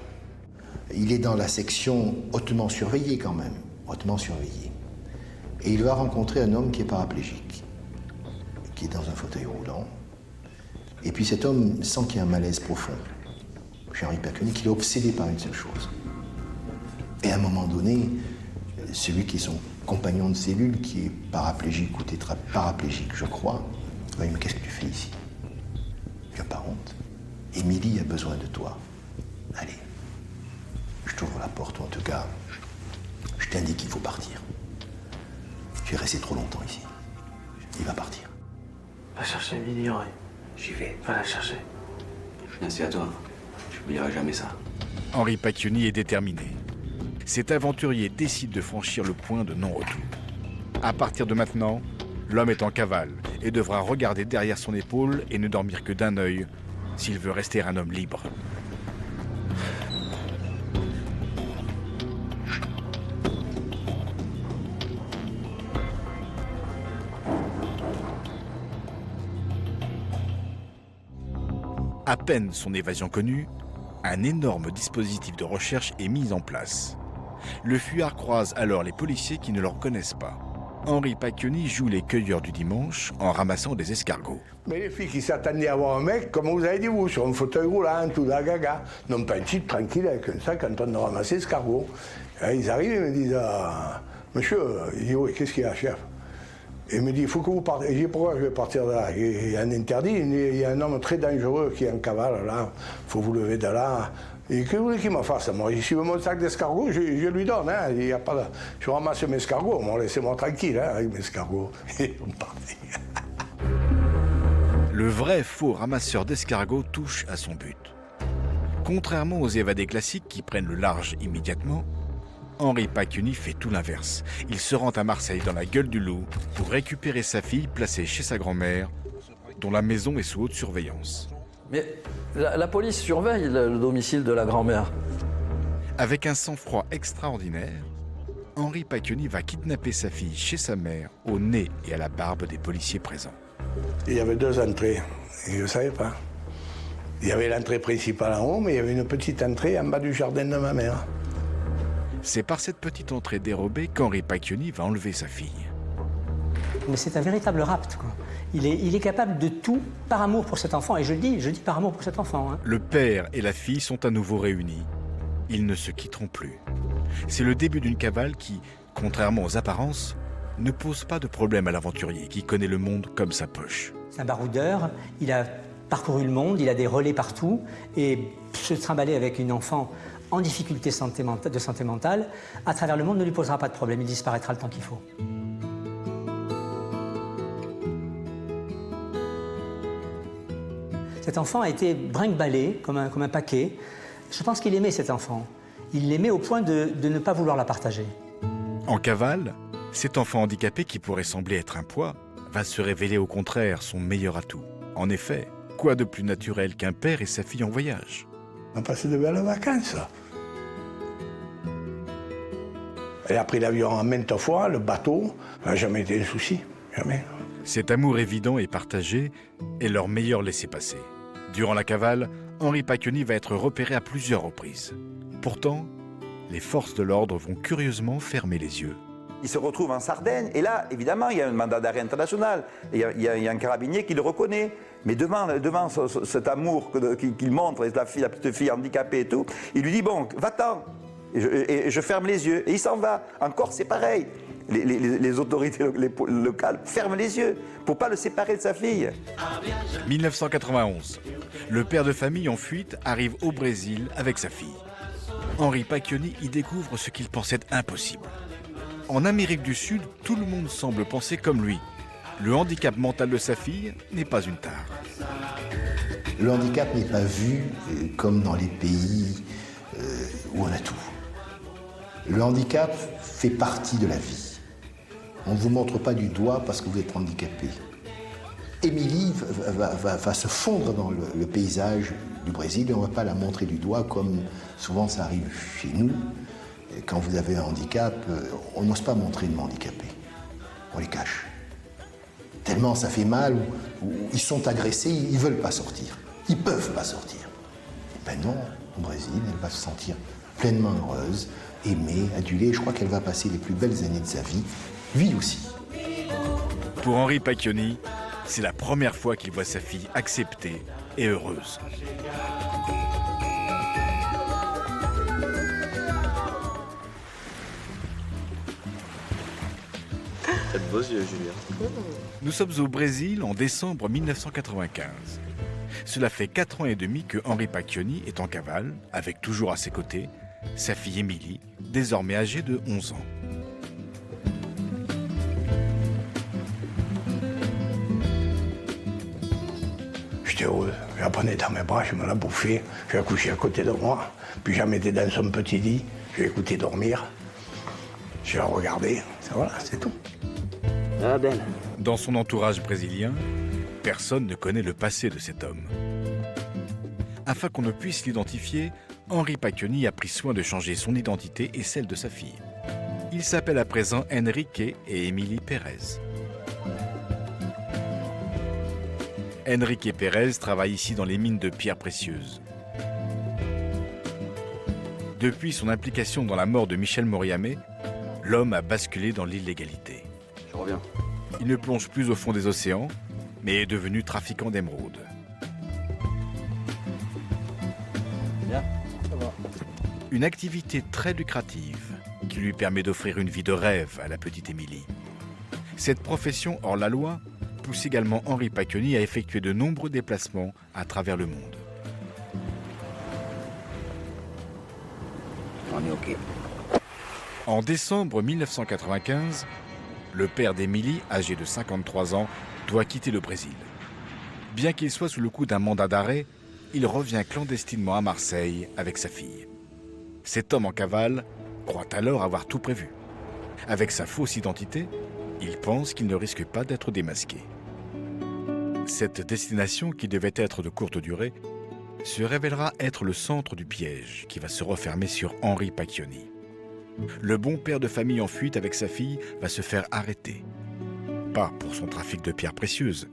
Il est dans la section hautement surveillée quand même, hautement surveillée. Et il va rencontrer un homme qui est paraplégique, qui est dans un fauteuil roulant. Et puis cet homme sent qu'il y a un malaise profond chez Henri Pacchioni, qu'il est obsédé par une seule chose. Et à un moment donné, celui qui est son compagnon de cellule, qui est paraplégique ou tétraplégique, je crois, va lui dire: qu'est-ce que tu fais ici? Tu n'as pas honte? Émilie a besoin de toi. Allez, je t'ouvre la porte, ou en tout cas, je t'indique qu'il faut partir. Tu es resté trop longtemps ici. Il va partir. Va chercher Émilie, Henri. J'y vais. Va la chercher. Merci à toi. Je n'oublierai jamais ça. Henri Pacchioni est déterminé. Cet aventurier décide de franchir le point de non-retour. À partir de maintenant, l'homme est en cavale et devra regarder derrière son épaule et ne dormir que d'un œil s'il veut rester un homme libre. À peine son évasion connue, un énorme dispositif de recherche est mis en place. Le fuyard croise alors les policiers qui ne le reconnaissent pas. Henri Pacchioni joue les cueilleurs du dimanche en ramassant des escargots. Mais les filles qui s'attendaient à voir un mec, comme vous avez dit vous, sur un fauteuil roulant, tout la gaga, non pas un type tranquille avec un sac en train de ramasser escargots. Et ils arrivent et me disent: ah, monsieur, il dit: oui, qu'est-ce qu'il y a, chef? Et il me dit: il faut que vous partez. Je dis: pourquoi je vais partir de là? Il y a un interdit, il y a un homme très dangereux qui est en cavale là, il faut vous lever de là. Et que vous voulez qu'il me fasse? Moi, si je veux mon sac d'escargots, je lui donne. Hein. Il y a pas de... Je ramasse mes escargots, laissez-moi tranquille hein, avec mes escargots. Et on partit. Le vrai faux ramasseur d'escargots touche à son but. Contrairement aux évadés classiques qui prennent le large immédiatement, Henri Pacchioni fait tout l'inverse. Il se rend à Marseille dans la gueule du loup pour récupérer sa fille placée chez sa grand-mère, dont la maison est sous haute surveillance. Mais la police surveille le domicile de la grand-mère. Avec un sang-froid extraordinaire, Henri Pacchioni va kidnapper sa fille chez sa mère, au nez et à la barbe des policiers présents. Il y avait deux entrées, et je ne savais pas. Il y avait l'entrée principale en haut, mais il y avait une petite entrée en bas du jardin de ma mère. C'est par cette petite entrée dérobée qu'Henri Pacchioni va enlever sa fille. Mais c'est un véritable rapt, quoi. Il est capable de tout par amour pour cet enfant. Et je dis par amour pour cet enfant. Hein. Le père et la fille sont à nouveau réunis. Ils ne se quitteront plus. C'est le début d'une cavale qui, contrairement aux apparences, ne pose pas de problème à l'aventurier qui connaît le monde comme sa poche. C'est un baroudeur, il a parcouru le monde, il a des relais partout, et se trimballer avec une enfant en difficulté de santé mentale, à travers le monde, ne lui posera pas de problème, il disparaîtra le temps qu'il faut. Cet enfant a été brinque-ballé comme un paquet. Je pense qu'il aimait cet enfant. Il l'aimait au point de ne pas vouloir la partager. En cavale, cet enfant handicapé qui pourrait sembler être un poids va se révéler au contraire son meilleur atout. En effet, quoi de plus naturel qu'un père et sa fille en voyage? On a passé de belles vacances. Elle a pris l'avion maintes fois, le bateau, ça n'a jamais été un souci, jamais. Cet amour évident et partagé est leur meilleur laissez-passer. Durant la cavale, Henri Pacchioni va être repéré à plusieurs reprises. Pourtant, les forces de l'ordre vont curieusement fermer les yeux. Il se retrouve en Sardaigne, et là, évidemment, il y a un mandat d'arrêt international. Il y a un carabinier qui le reconnaît. Mais devant cet amour qu'il montre, la petite fille handicapée et tout, il lui dit, bon, va-t'en. Et je ferme les yeux. Et il s'en va. Encore, c'est pareil. Les autorités locales ferment les yeux pour ne pas le séparer de sa fille. 1991. Le père de famille en fuite arrive au Brésil avec sa fille. Henri Pacchioni y découvre ce qu'il pensait impossible. En Amérique du Sud, tout le monde semble penser comme lui. Le handicap mental de sa fille n'est pas une tare. Le handicap n'est pas vu comme dans les pays où on a tout. Le handicap fait partie de la vie. On ne vous montre pas du doigt parce que vous êtes handicapé. Émilie va se fondre dans le paysage du Brésil et on ne va pas la montrer du doigt comme souvent ça arrive chez nous. Quand vous avez un handicap, on n'ose pas montrer de handicapé. On les cache. Tellement ça fait mal, ou ils sont agressés, ils ne veulent pas sortir. Ils ne peuvent pas sortir. Ben non, au Brésil, elle va se sentir pleinement heureuse, aimée, adulée. Je crois qu'elle va passer les plus belles années de sa vie, lui aussi. Pour Henri Pacchioni, c'est la première fois qu'il voit sa fille acceptée et heureuse. T'as de beaux yeux, Julien. Nous sommes au Brésil en décembre 1995. Cela fait 4 ans et demi que Henri Pacchioni est en cavale, avec toujours à ses côtés sa fille Émilie, désormais âgée de 11 ans. J'étais heureux. Je la prenais dans mes bras, je me la bouffais, je la couchais à côté de moi, puis je la mettais dans son petit lit, je l'écoutais dormir, je la regardais, voilà, c'est tout. Ah, belle. Dans son entourage brésilien, personne ne connaît le passé de cet homme. Afin qu'on ne puisse l'identifier, Henri Pacchioni a pris soin de changer son identité et celle de sa fille. Il s'appelle à présent Enrique et Émilie Pérez. Enrique Pérez travaille ici dans les mines de pierres précieuses. Depuis son implication dans la mort de Michel Moriamé, l'homme a basculé dans l'illégalité. Je reviens. Il ne plonge plus au fond des océans, mais est devenu trafiquant d'émeraudes. Bien, ça va. Une activité très lucrative qui lui permet d'offrir une vie de rêve à la petite Émilie. Cette profession hors la loi pousse également Henri Pacchioni à effectuer de nombreux déplacements à travers le monde. On est OK. En décembre 1995, le père d'Émilie, âgé de 53 ans, doit quitter le Brésil. Bien qu'il soit sous le coup d'un mandat d'arrêt, il revient clandestinement à Marseille avec sa fille. Cet homme en cavale croit alors avoir tout prévu. Avec sa fausse identité, il pense qu'il ne risque pas d'être démasqué. Cette destination, qui devait être de courte durée, se révélera être le centre du piège qui va se refermer sur Henri Pacchioni. Le bon père de famille en fuite avec sa fille va se faire arrêter. Pas pour son trafic de pierres précieuses,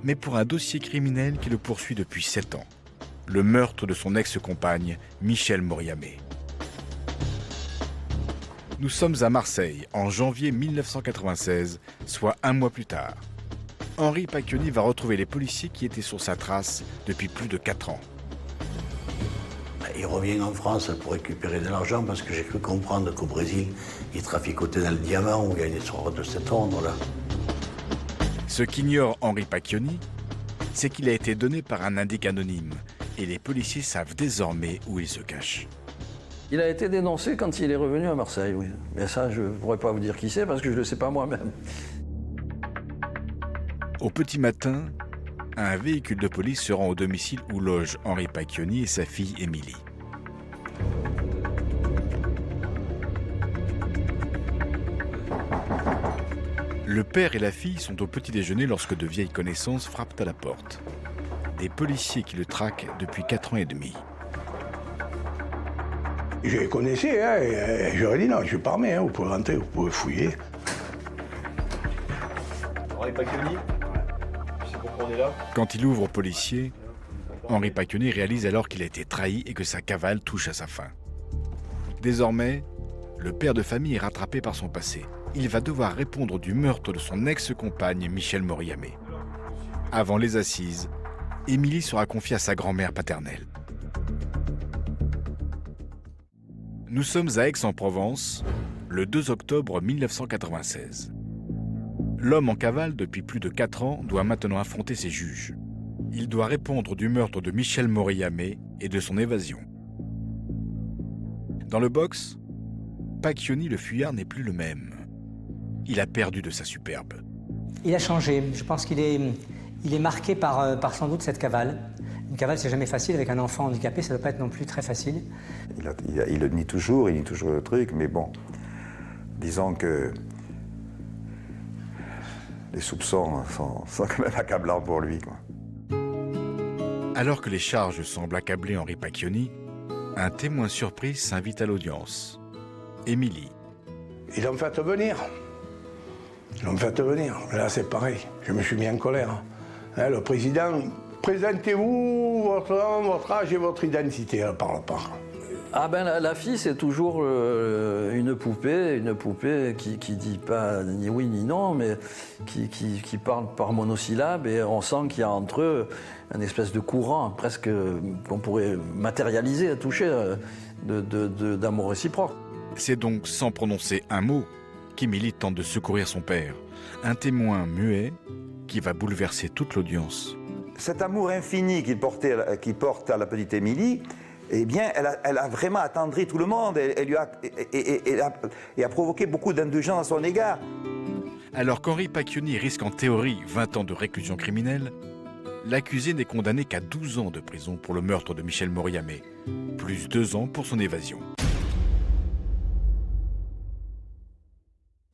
mais pour un dossier criminel qui le poursuit depuis 7 ans. Le meurtre de son ex-compagne, Michel Moriamé. Nous sommes à Marseille, en janvier 1996, soit un mois plus tard. Henri Pacchioni va retrouver les policiers qui étaient sur sa trace depuis plus de 4 ans. il revient en France pour récupérer de l'argent parce que j'ai cru comprendre qu'au Brésil, il traficotait dans le diamant ou il y a une histoire de cet ordre-là. Ce qu'ignore Henri Pacchioni, c'est qu'il a été donné par un indique anonyme et les policiers savent désormais où il se cache. Il a été dénoncé quand il est revenu à Marseille, oui. Mais ça, je ne pourrais pas vous dire qui c'est parce que je ne le sais pas moi-même. Au petit matin, un véhicule de police se rend au domicile où logent Henri Pacchioni et sa fille Émilie. Le père et la fille sont au petit déjeuner lorsque de vieilles connaissances frappent à la porte. Des policiers qui le traquent depuis 4 ans et demi. Je les connaissais, hein, et j'aurais dit non, je suis pas armé, hein, vous pouvez rentrer, vous pouvez fouiller. Henri Pacchioni, tu sais pourquoi on est là? Quand il ouvre aux policiers, Henri Pacchioni réalise alors qu'il a été trahi et que sa cavale touche à sa fin. Désormais, le père de famille est rattrapé par son passé. Il va devoir répondre du meurtre de son ex-compagne Michel Moriamé. Avant les assises, Émilie sera confiée à sa grand-mère paternelle. Nous sommes à Aix-en-Provence, le 2 octobre 1996. L'homme en cavale depuis plus de 4 ans doit maintenant affronter ses juges. Il doit répondre du meurtre de Michel Moriamé et de son évasion. Dans le box, Pacchioni le fuyard n'est plus le même. Il a perdu de sa superbe. Il a changé. Je pense qu'il est marqué par sans doute cette cavale. Une cavale, c'est jamais facile. Avec un enfant handicapé, ça ne doit pas être non plus très facile. Il le nie toujours le truc, mais bon, disons que les soupçons sont quand même accablants pour lui, quoi. Alors que les charges semblent accabler Henri Pacchioni, un témoin surprise s'invite à l'audience. Émilie. Ils l'ont fait venir. Là, c'est pareil. Je me suis mis en colère. Hein, le président, présentez-vous, votre nom, votre âge et votre identité. Elle ne parle pas. Ah ben la fille, c'est toujours une poupée qui dit pas ni oui ni non, mais qui parle par monosyllabe, et on sent qu'il y a entre eux une espèce de courant presque qu'on pourrait matérialiser, toucher d'amour réciproque. C'est donc sans prononcer un mot qu'Émilie tente de secourir son père, un témoin muet qui va bouleverser toute l'audience. Cet amour infini qu'il porte à la petite Émilie, eh bien, elle a vraiment attendri tout le monde. Elle lui a provoqué beaucoup d'indulgence à son égard. Alors qu'Henri Pacchioni risque en théorie 20 ans de réclusion criminelle, l'accusé n'est condamné qu'à 12 ans de prison pour le meurtre de Michel Moriamé, plus 2 ans pour son évasion.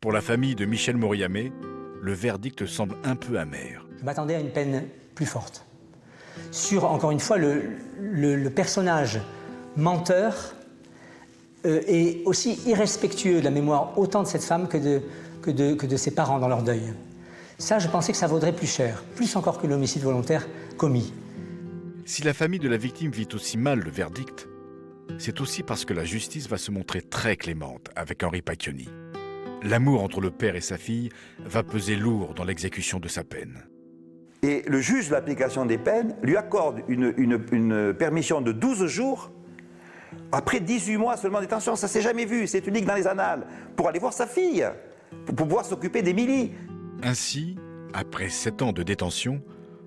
Pour la famille de Michel Moriamé, le verdict semble un peu amer. Je m'attendais à une peine plus forte. Sur, encore une fois, le personnage menteur et aussi irrespectueux de la mémoire autant de cette femme que de ses parents dans leur deuil. Ça, je pensais que ça vaudrait plus cher, plus encore que l'homicide volontaire commis. Si la famille de la victime vit aussi mal le verdict, c'est aussi parce que la justice va se montrer très clémente avec Henri Pacchioni. L'amour entre le père et sa fille va peser lourd dans l'exécution de sa peine. Et le juge de l'application des peines lui accorde une permission de 12 jours après 18 mois seulement de détention. Ça ne s'est jamais vu, c'est unique dans les annales, pour aller voir sa fille, pour pouvoir s'occuper d'Émilie. Ainsi, après 7 ans de détention,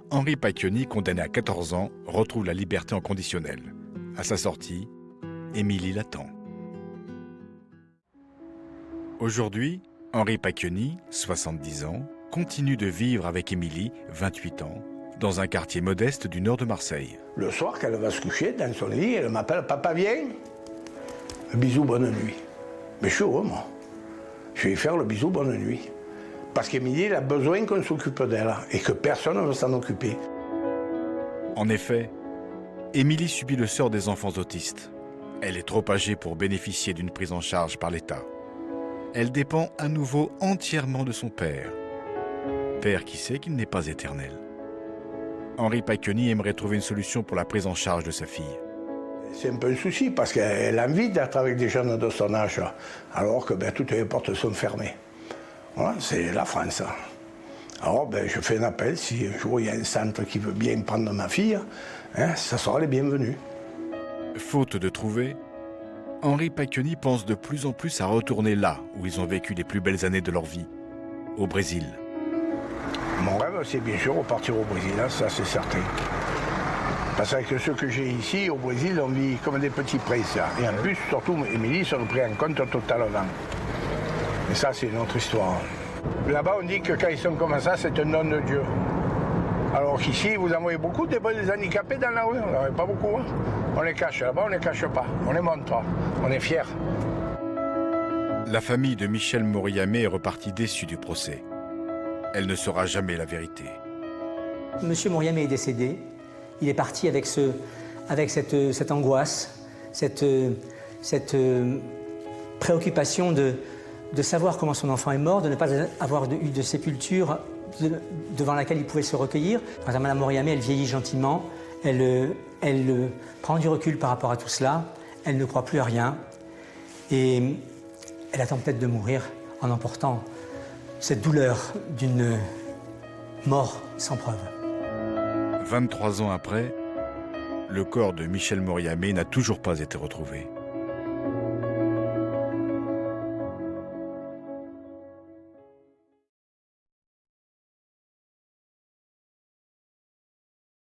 Henri Pacchioni, condamné à 14 ans, retrouve la liberté en conditionnel. À sa sortie, Émilie l'attend. Aujourd'hui, Henri Pacchioni, 70 ans, continue de vivre avec Émilie, 28 ans, dans un quartier modeste du nord de Marseille. Le soir, quand elle va se coucher dans son lit, elle m'appelle « Papa, viens !» Le bisou, bonne nuit. Mais je suis heureux, moi. Je vais lui faire le bisou, bonne nuit. Parce qu'Émilie, elle a besoin qu'on s'occupe d'elle et que personne ne veut s'en occuper. En effet, Émilie subit le sort des enfants autistes. Elle est trop âgée pour bénéficier d'une prise en charge par l'État. Elle dépend à nouveau entièrement de son père. Père qui sait qu'il n'est pas éternel. Henri Pacchioni aimerait trouver une solution pour la prise en charge de sa fille. C'est un peu un souci parce qu'elle a envie d'être avec des jeunes de son âge, alors que toutes les portes sont fermées. Voilà, c'est la France. Alors je fais un appel, si un jour il y a un centre qui veut bien prendre ma fille, ça sera les bienvenus. Faute de trouver, Henri Pacchioni pense de plus en plus à retourner là où ils ont vécu les plus belles années de leur vie, au Brésil. Mon rêve, c'est bien sûr repartir au Brésil, hein, ça c'est certain. Parce que ce que j'ai ici, au Brésil, on vit comme des petits princes. Et en plus, surtout, Émilie sont pris en compte totalement. Et ça, c'est une autre histoire. Là-bas, on dit que quand ils sont comme ça, c'est un don de Dieu. Alors qu'ici, vous en voyez beaucoup des handicapés dans la rue. On n'en a pas beaucoup. Hein. On les cache. Là-bas, on ne les cache pas. On les montre. On est fiers. La famille de Michel Moriamé est repartie déçue du procès. Elle ne saura jamais la vérité. Monsieur Moriamé est décédé. Il est parti avec cette angoisse, cette préoccupation de savoir comment son enfant est mort, de ne pas avoir eu de sépulture devant laquelle il pouvait se recueillir. Quant à Madame Moriamé, elle vieillit gentiment, elle prend du recul par rapport à tout cela, elle ne croit plus à rien et elle attend peut-être de mourir en emportant cette douleur d'une mort sans preuve. 23 ans après, le corps de Michel Moriamé n'a toujours pas été retrouvé.